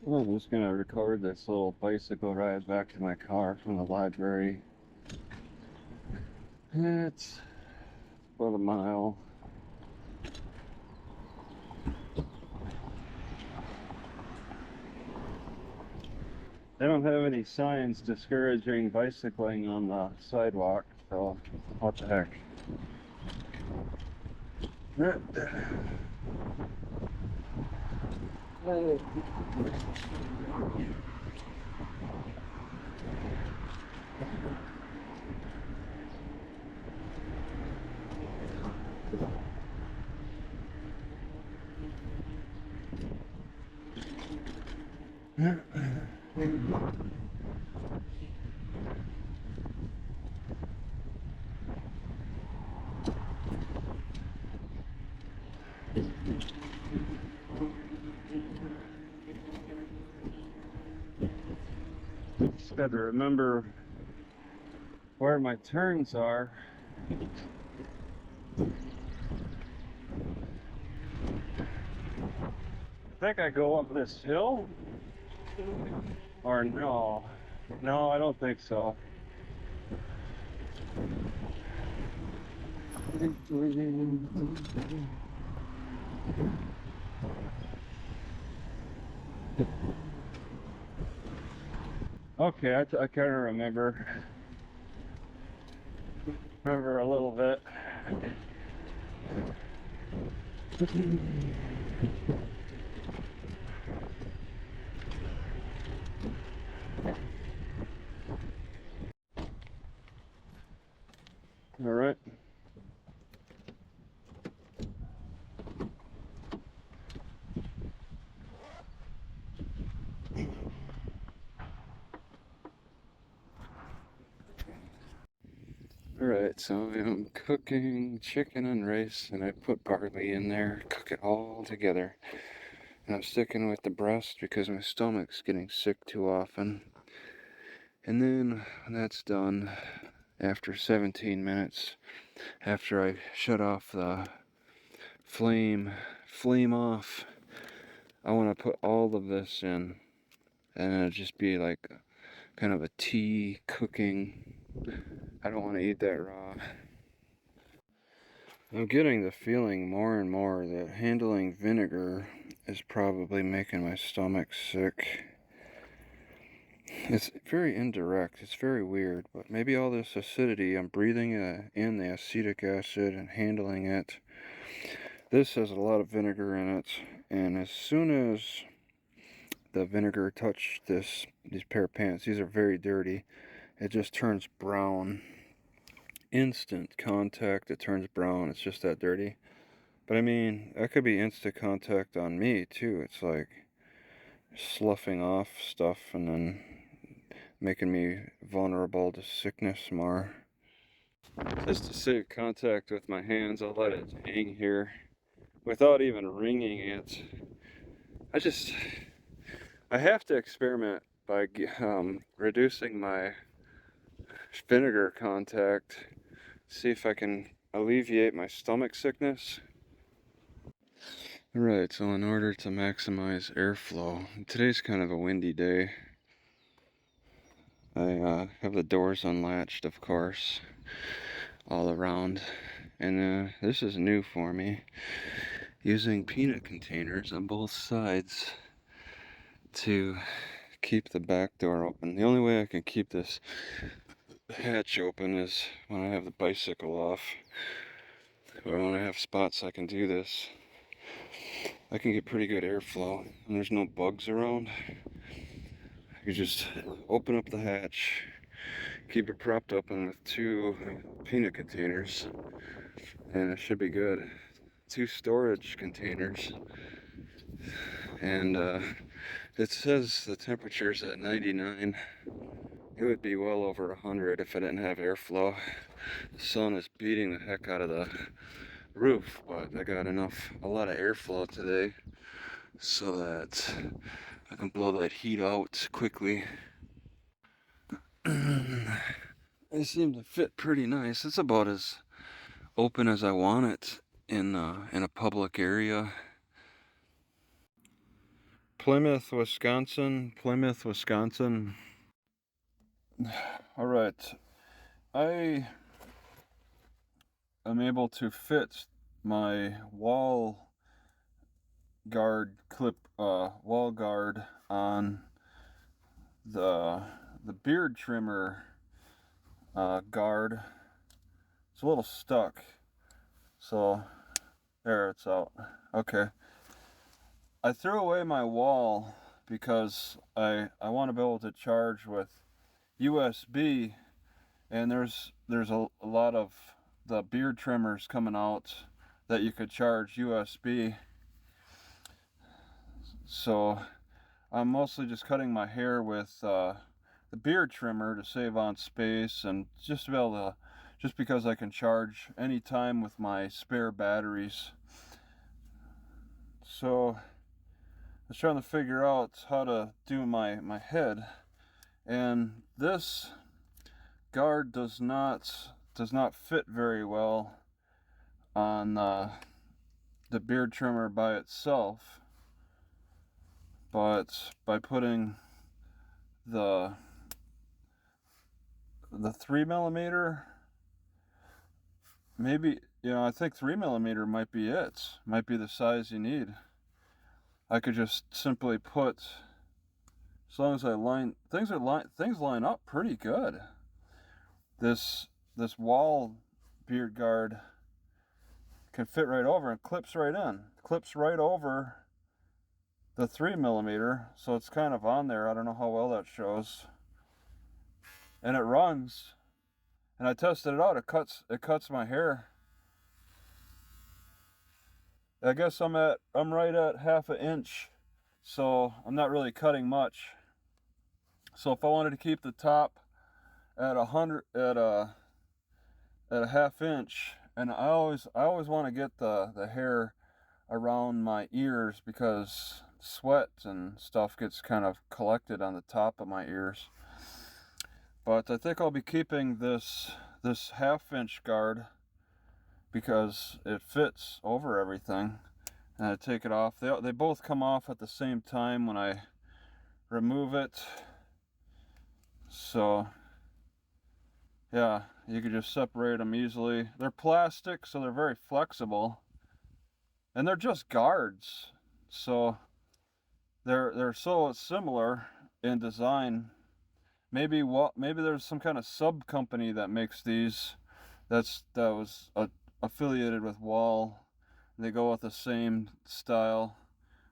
Well, I'm just gonna record this little bicycle ride back to my car from the library. It's about a mile. They don't have any signs discouraging bicycling on the sidewalk, so what the heck. Just got to remember where my turns are. I think I go up this hill, or no? No, I don't think so. Okay, I kind of remember a little bit. All right. Alright, so I'm cooking chicken and rice, and I put barley in there, cook it all together. And I'm sticking with the breast because my stomach's getting sick too often. And then when that's done, after 17 minutes, after I shut off the flame off, I want to put all of this in, and it'll just be like kind of a tea cooking. I don't want to eat that raw. I'm getting the feeling more and more that handling vinegar is probably making my stomach sick. It's very indirect, it's very weird, but maybe all this acidity, I'm breathing in the acetic acid and handling it. This has a lot of vinegar in it, and as soon as the vinegar touched these pair of pants, these are very dirty, it just turns brown. Instant contact, it turns brown, it's just that dirty. But I mean, that could be instant contact on me too. It's like sloughing off stuff and then making me vulnerable to sickness more. Just to save contact with my hands, I'll let it hang here without even wringing it. I have to experiment by reducing my vinegar contact, see if I can alleviate my stomach sickness. Right, so in order to maximize airflow, today's kind of a windy day. I have the doors unlatched, of course, all around. And this is new for me, using peanut containers on both sides to keep the back door open. The only way I can keep this hatch open is when I have the bicycle off, or when I have spots I can do this. I can get pretty good airflow, and there's no bugs around. You just open up the hatch, keep it propped open with 2 peanut containers, and it should be good. 2 storage containers, and it says the temperature's at 99. It would be well over 100 if I didn't have airflow. The sun is beating the heck out of the roof, but I got a lot of airflow today, so that I can blow that heat out quickly. They seem to fit pretty nice. It's about as open as I want it in a public area. Plymouth, Wisconsin. Plymouth, Wisconsin. All right. I am able to fit my wall guard wall guard on the beard trimmer guard. It's a little stuck, so there, it's out. Okay. I threw away my wall because I want to be able to charge with USB, and there's a lot of the beard trimmers coming out that you could charge USB. So I'm mostly just cutting my hair with the beard trimmer to save on space, and just to be able to, just because I can charge anytime with my spare batteries. So I was trying to figure out how to do my head, and this guard does not fit very well on the beard trimmer by itself, but by putting the 3mm, maybe, I think 3mm might be it, might be the size you need. I could just simply put, as long as I things line up pretty good. This wall beard guard can fit right over and clips right in. Clips right over the 3mm, so it's kind of on there. I don't know how well that shows. And it runs. And I tested it out. It cuts my hair. I guess I'm right at 1/2 inch, so I'm not really cutting much. So if I wanted to keep the top at a 1/2 inch, and I always want to get the hair around my ears because sweat and stuff gets kind of collected on the top of my ears. But I think I'll be keeping this 1/2 inch guard because it fits over everything. And I take it off. They both come off at the same time when I remove it. So yeah, you can just separate them easily. They're plastic, so they're very flexible. And they're just guards. So they're so similar in design. Maybe there's some kind of sub company that makes these that was affiliated with Wall. They go with the same style.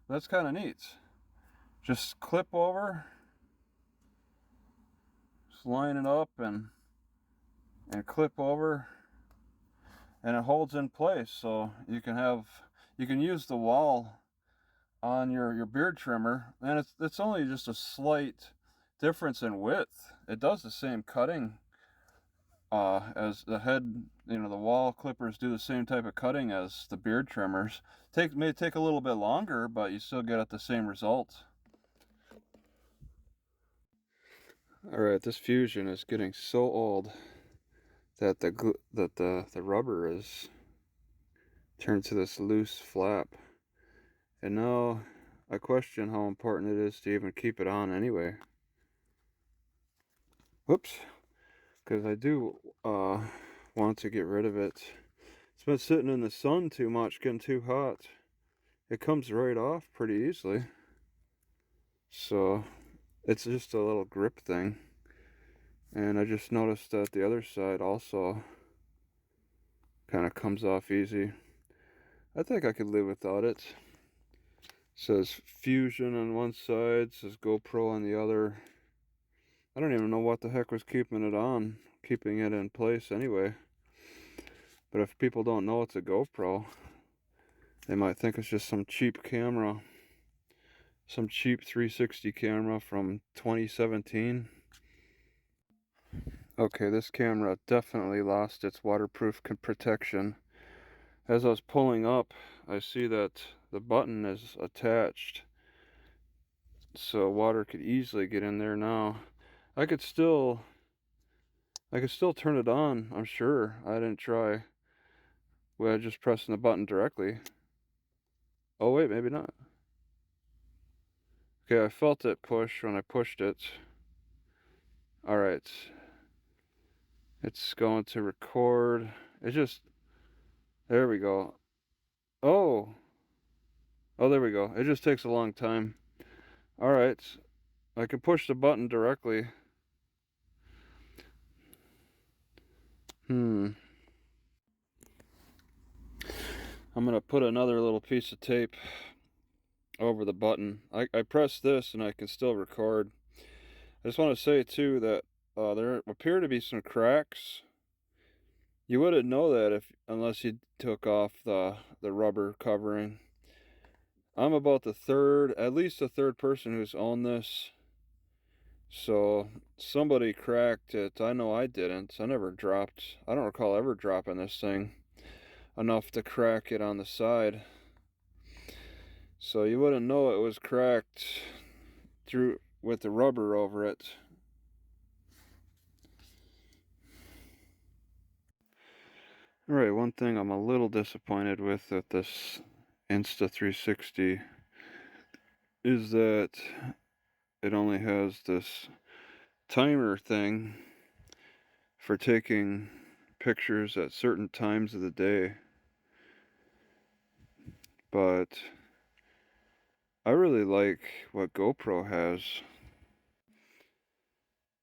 That's kind of neat. Just clip over, just line it up and clip over, and it holds in place. So you can use the wall on your beard trimmer, and it's only just a slight difference in width. It does the same cutting as the head, the wall clippers do the same type of cutting as the beard trimmers. May take a little bit longer, but you still get at the same result. Alright, this Fusion is getting so old that the rubber is turned to this loose flap. And now I question how important it is to even keep it on anyway. Whoops. Because I do want to get rid of it. It's been sitting in the sun too much, getting too hot. It comes right off pretty easily. So it's just a little grip thing. And I just noticed that the other side also kind of comes off easy. I think I could live without it. It says Fusion on one side, says GoPro on the other. I don't even know what the heck was keeping it in place anyway. But if people don't know it's a GoPro, they might think it's just some cheap camera. Some cheap 360 camera from 2017. Okay, this camera definitely lost its waterproof protection. As I was pulling up, I see that the button is attached, so water could easily get in there now. I could still turn it on, I'm sure. I didn't try. Well, just pressing the button directly. Oh wait, maybe not. Okay, I felt it push when I pushed it. Alright. It's going to record. It just... There we go. Oh! Oh, there we go. It just takes a long time. Alright. I can push the button directly. I'm gonna put another little piece of tape over the button. I press this and I can still record. I just want to say too that there appear to be some cracks. You wouldn't know that unless you took off the rubber covering. I'm about at least the third person who's owned this. So somebody cracked it. I know I didn't. I don't recall ever dropping this thing enough to crack it on the side. So you wouldn't know it was cracked through with the rubber over it. Alright, one thing I'm a little disappointed with at this Insta360 is that it only has this timer thing for taking pictures at certain times of the day. But I really like what GoPro has.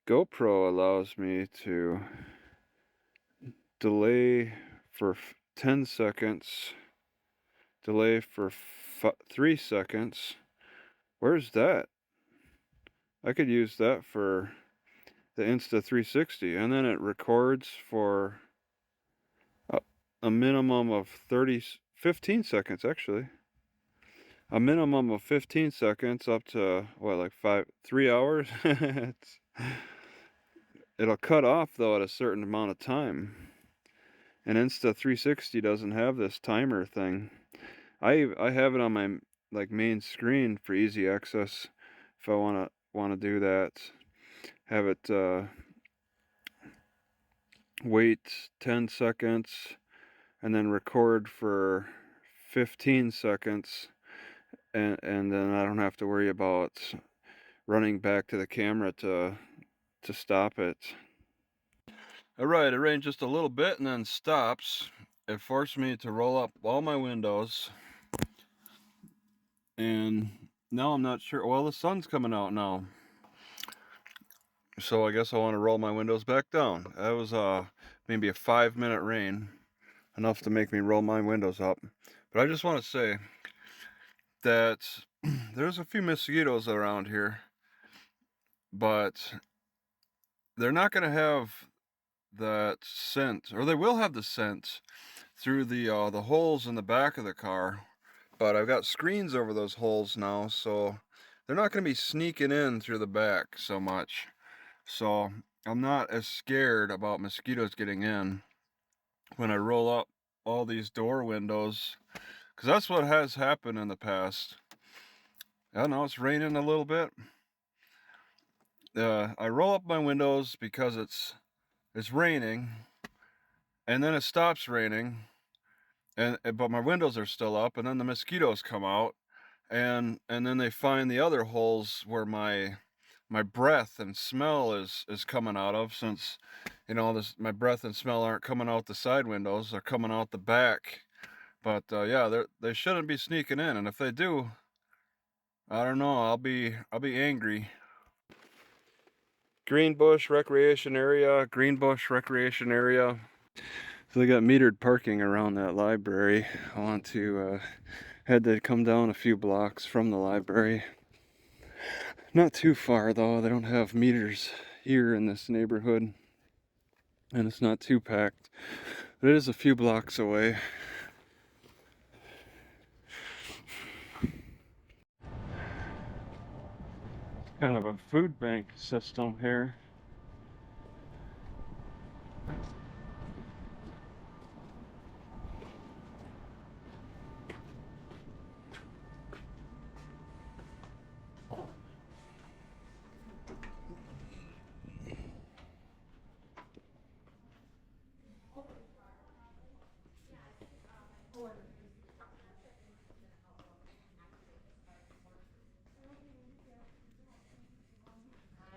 GoPro allows me to delay for 10 seconds, delay for 3 seconds. Where's that? I could use that for the Insta360, and then it records for a minimum of 15 seconds actually. A minimum of 15 seconds up to what, like 3 hours? It'll cut off though at a certain amount of time. And Insta360 doesn't have this timer thing. I have it on my main screen for easy access if I wanna do that. Have it wait 10 seconds and then record for 15 seconds, and then I don't have to worry about running back to the camera to stop it. Alright, it rained just a little bit and then stops. It forced me to roll up all my windows, and now I'm not sure. Well, the sun's coming out now, so I guess I want to roll my windows back down. That was maybe a 5-minute rain, enough to make me roll my windows up. But I just want to say that there's a few mosquitoes around here, but they're not going to have that scent, or they will have the scent through the holes in the back of the car. But I've got screens over those holes now, so they're not going to be sneaking in through the back so much. So I'm not as scared about mosquitoes getting in when I roll up all these door windows, because that's what has happened in the past. I don't know, it's raining a little bit. I roll up my windows because it's raining, and then it stops raining, but my windows are still up, and then the mosquitoes come out, and then they find the other holes where my breath and smell is coming out of, since my breath and smell aren't coming out the side windows, they're coming out the back. But yeah, they shouldn't be sneaking in, and if they do, I don't know, I'll be angry. Greenbush recreation area, Greenbush recreation area. So they got metered parking around that library. I want to had to come down a few blocks from the library. Not too far though. They don't have meters here in this neighborhood, and it's not too packed. But it is a few blocks away. Kind of a food bank system here.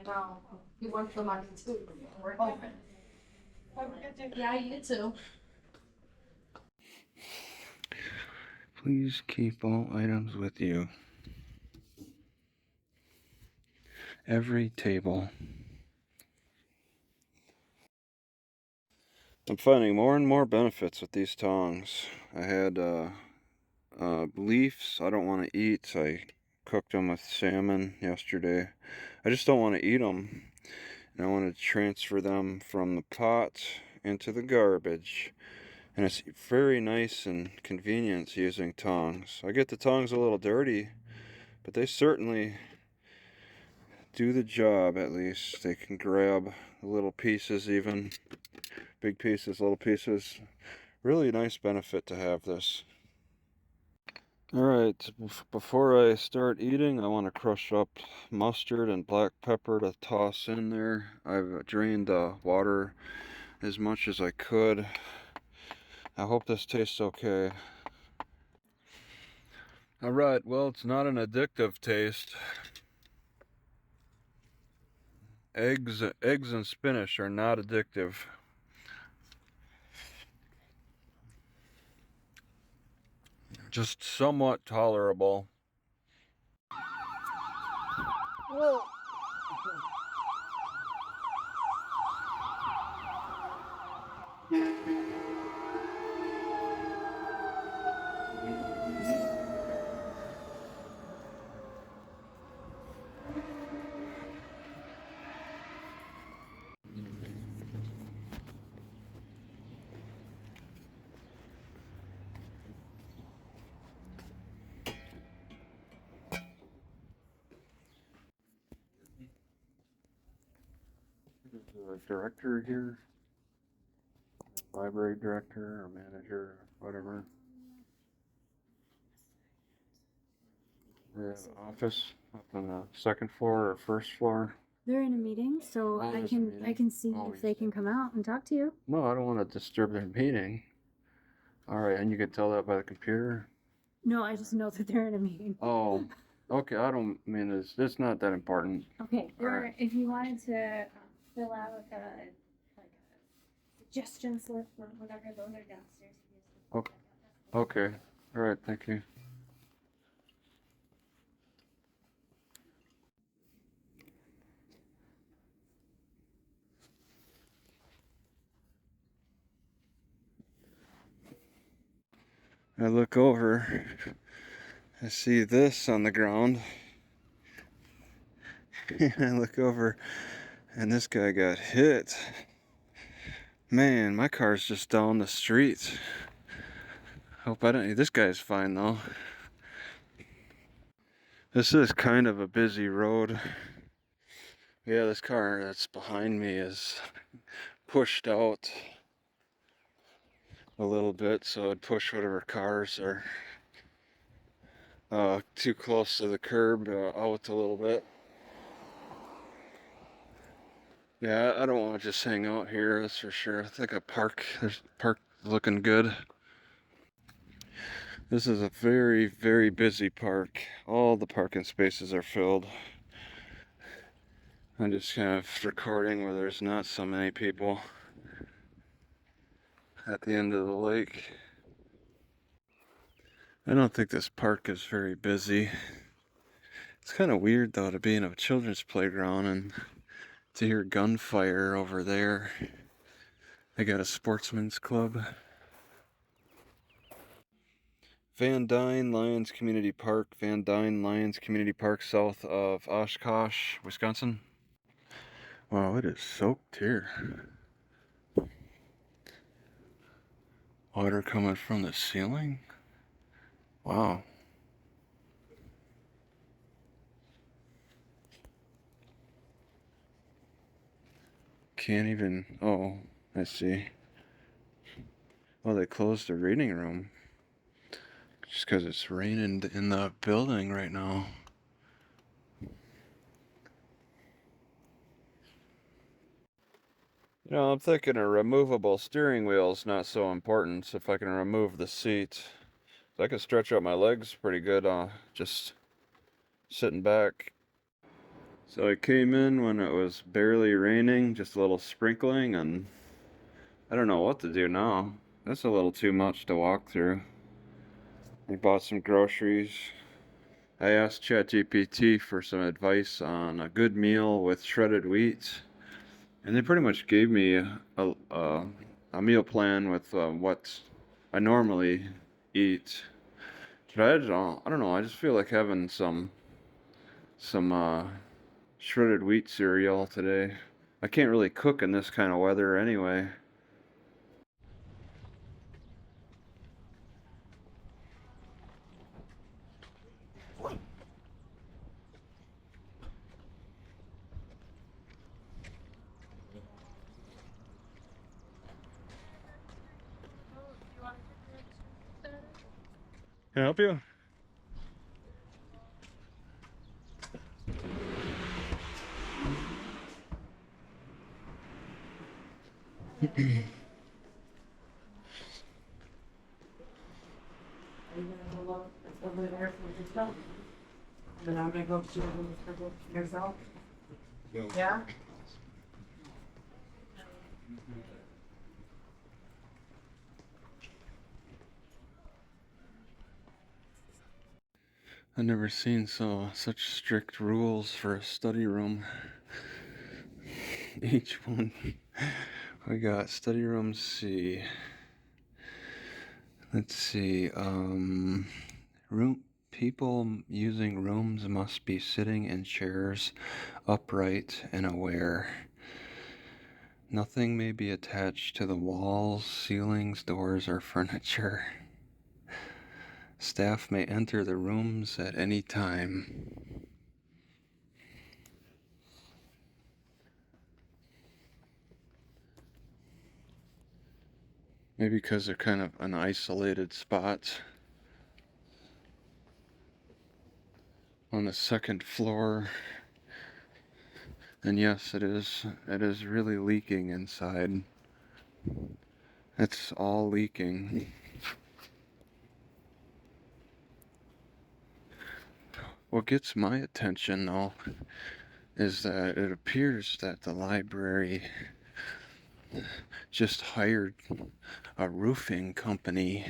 know. You want the money too. Oh. Yeah, you too. Please keep all items with you. Every table. I'm finding more and more benefits with these tongs. I had leaves I don't want to eat. I cooked them with salmon yesterday. I just don't want to eat them. And I want to transfer them from the pot into the garbage. And it's very nice and convenient using tongs. I get the tongs a little dirty, but they certainly do the job at least. They can grab the little pieces even. Big pieces, little pieces. Really nice benefit to have this. Alright, before I start eating, I want to crush up mustard and black pepper to toss in there. I've drained water as much as I could. I hope this tastes okay. Alright, well, it's not an addictive taste. Eggs and spinach are not addictive. Just somewhat tolerable. Whoa. There's a director here, library director or manager, whatever. The office up on the second floor or first floor. They're in a meeting, so Oh, I there's a can meeting. see Oh, if they can come out and talk to you. No, I don't want to disturb their meeting. All right, and you can tell that by the computer. No, I just know that they're in a meeting. Oh, okay. I don't mean it's not that important. Okay, or Alright. if you wanted to fill out like a suggestion slip or whatever, those are downstairs. Okay. Okay. All right. Thank you. I look over. I see this on the ground. I look over, and this guy got hit. Man, my car's just down the street. Hope I don't. This guy's fine though. This is kind of a busy road. Yeah, this car that's behind me is pushed out a little bit, so it'd push whatever cars are too close to the curb out a little bit. Yeah, I don't want to just hang out here, that's for sure. I think there's a park looking good. This is a very, very busy park. All the parking spaces are filled. I'm just kind of recording where there's not so many people at the end of the lake. I don't think this park is very busy. It's kind of weird though to be in a children's playground and to hear gunfire over there. They got a sportsman's club. Van Dyne Lions Community Park, Van Dyne Lions Community Park, south of Oshkosh, Wisconsin. Wow, it is soaked here. Water coming from the ceiling? Wow. Can't even, oh, I see. Well, they closed the reading room. Just because it's raining in the building right now. You know, I'm thinking a removable steering wheel's not so important if I can remove the seat. I can stretch out my legs pretty good just sitting back. So I came in when it was barely raining, just a little sprinkling, and I don't know what to do now. That's a little too much to walk through. I bought some groceries. I asked ChatGPT for some advice on a good meal with shredded wheat, and they pretty much gave me a meal plan with what I normally eat. But I don't know. I just feel like having some shredded wheat cereal today. I can't really cook in this kind of weather anyway. Can I help you? Are you gonna go look over there for yourself? Then I'm gonna go to yourself. Yeah? I've never seen such strict rules for a study room. Each one. We got study room C. Let's see. Room people using rooms must be sitting in chairs, upright and aware. Nothing may be attached to the walls, ceilings, doors, or furniture. Staff may enter the rooms at any time. Maybe because they're kind of an isolated spot on the second floor. And yes, it is really leaking inside. It's all leaking. What gets my attention though is that it appears that the library just hired a roofing company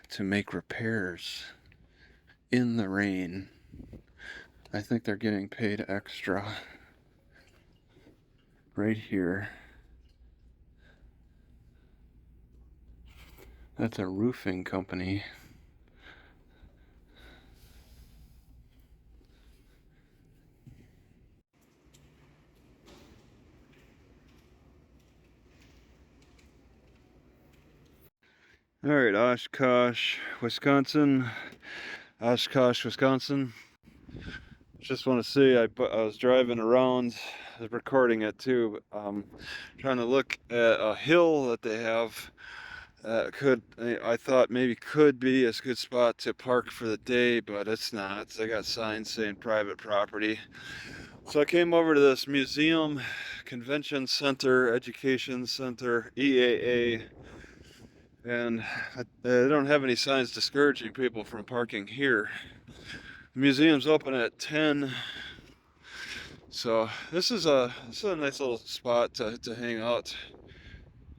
to make repairs in the rain. I think they're getting paid extra right here. That's a roofing company. All right, Oshkosh, Wisconsin. Oshkosh, Wisconsin. Just want to say I was driving around, I was recording it too, trying to look at a hill that they have I thought maybe could be a good spot to park for the day, but it's not. They got signs saying private property. So I came over to this museum, convention center, education center, EAA, and they don't have any signs discouraging people from parking here. The museum's open at 10. So this is a nice little spot to hang out,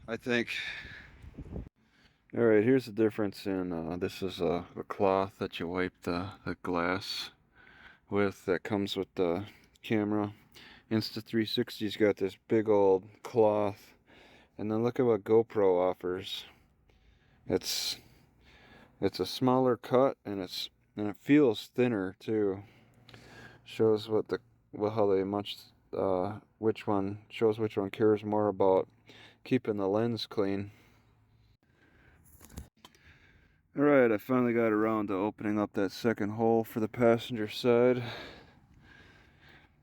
I think. All right, here's the difference in this is a cloth that you wipe the glass with that comes with the camera. Insta360's got this big old cloth, and then look at what GoPro offers. It's a smaller cut, and it feels thinner too. Shows how they which one cares more about keeping the lens clean. Alright, I finally got around to opening up that second hole for the passenger side.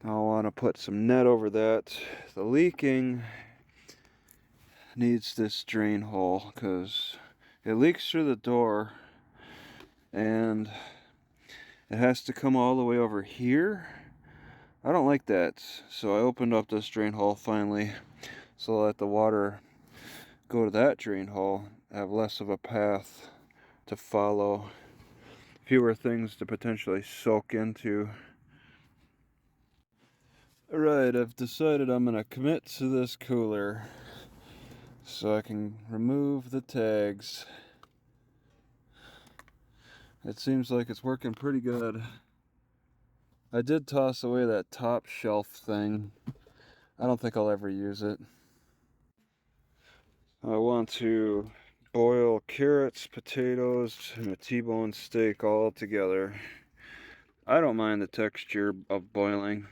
Now I want to put some net over that. The leaking needs this drain hole because it leaks through the door and it has to come all the way over here. I don't like that, so I opened up this drain hole finally so I'll let the water go to that drain hole, have less of a path to follow, fewer things to potentially soak into. Alright, I've decided I'm gonna commit to this cooler so I can remove the tags. It seems like it's working pretty good. I did toss away that top shelf thing. I don't think I'll ever use it. I want to boil carrots, potatoes, and a T-bone steak all together. I don't mind the texture of boiling.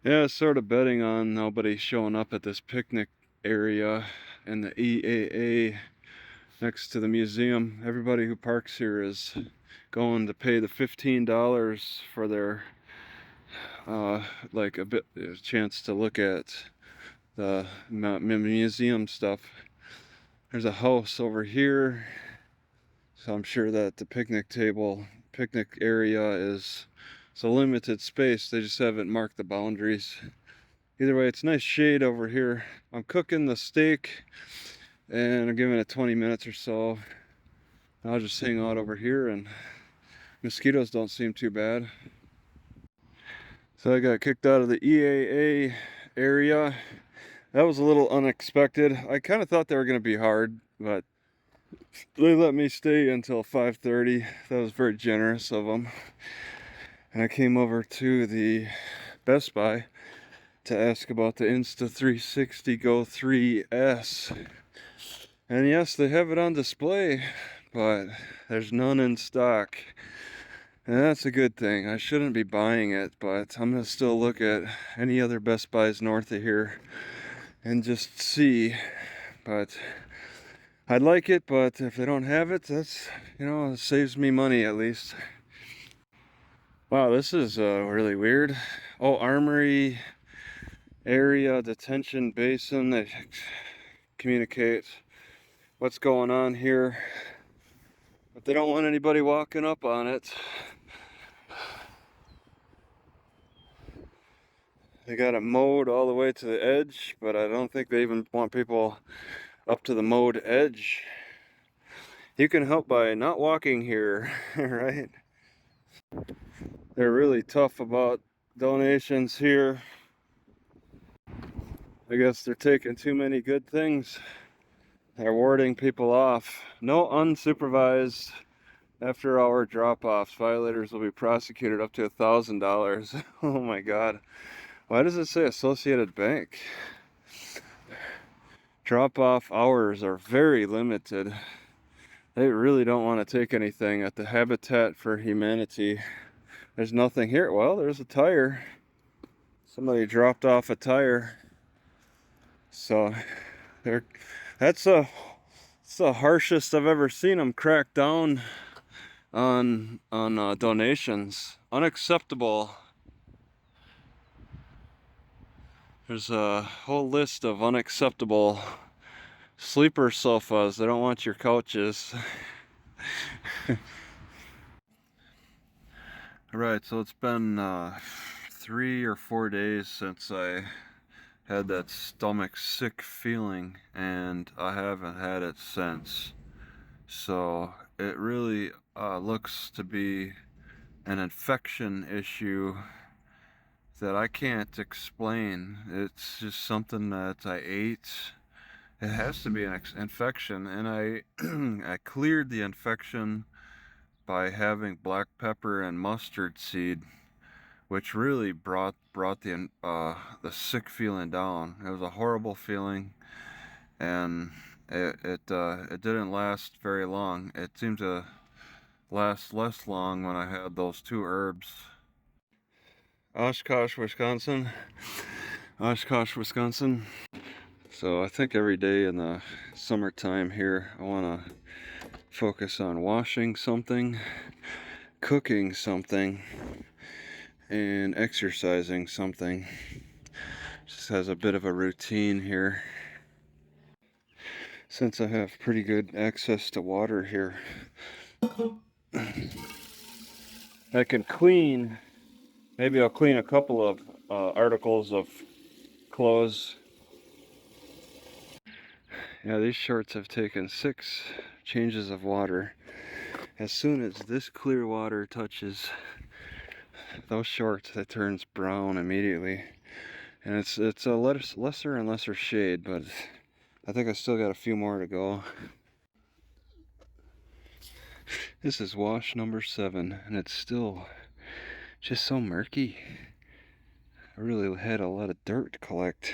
Yeah, sort of betting on nobody showing up at this picnic area in the EAA next to the museum. Everybody who parks here is going to pay the $15 for their like a chance to look at the museum stuff. There's a house over here, so I'm sure that the picnic area is, it's a limited space. They just haven't marked the boundaries. Either way, it's nice shade over here. I'm cooking the steak and I'm giving it 20 minutes or so. I'll just hang out over here, and mosquitoes don't seem too bad. So I got kicked out of the EAA area. That was a little unexpected. I kind of thought they were going to be hard, but they let me stay until 5:30. That was very generous of them. And I came over to the Best Buy to ask about the Insta360 Go 3S. And yes, they have it on display, but there's none in stock. And that's a good thing. I shouldn't be buying it, but I'm going to still look at any other Best Buys north of here and just see. But I'd like it, but if they don't have it, that's, it saves me money at least. Wow, this is really weird. Oh, Armory area detention basin. They communicate what's going on here, but they don't want anybody walking up on it. They got it mowed all the way to the edge, but I don't think they even want people up to the mowed edge. You can help by not walking here, right? They're really tough about donations here. I guess they're taking too many good things. They're warding people off. No unsupervised after-hour drop-offs. Violators will be prosecuted up to $1,000. Oh my God. Why does it say Associated Bank? Drop-off hours are very limited. They really don't want to take anything at the Habitat for Humanity. There's nothing here. Well, there's a tire. Somebody dropped off a tire. So that's the harshest I've ever seen them crack down on donations. Unacceptable. There's a whole list of unacceptable sleeper sofas. They don't want your couches. Alright, so it's been 3 or 4 days since I had that stomach sick feeling, and I haven't had it since. So it really looks to be an infection issue that I can't explain. It's just something that I ate. It has to be an infection, and I cleared the infection by having black pepper and mustard seed, which really brought the sick feeling down. It was a horrible feeling, and it didn't last very long. It seemed to last less long when I had those 2 herbs. Oshkosh, Wisconsin. Oshkosh, Wisconsin. So I think every day in the summertime here, I want to focus on washing something, cooking something, and exercising something. Just has a bit of a routine here. Since I have pretty good access to water here, I can clean. Maybe I'll clean a couple of articles of clothes. Yeah, these shorts have taken 6 changes of water, as soon as this clear water touches those shorts, it turns brown immediately. And it's a lesser and lesser shade, but I think I still got a few more to go. This is wash number 7, and it's still just so murky. I really had a lot of dirt to collect.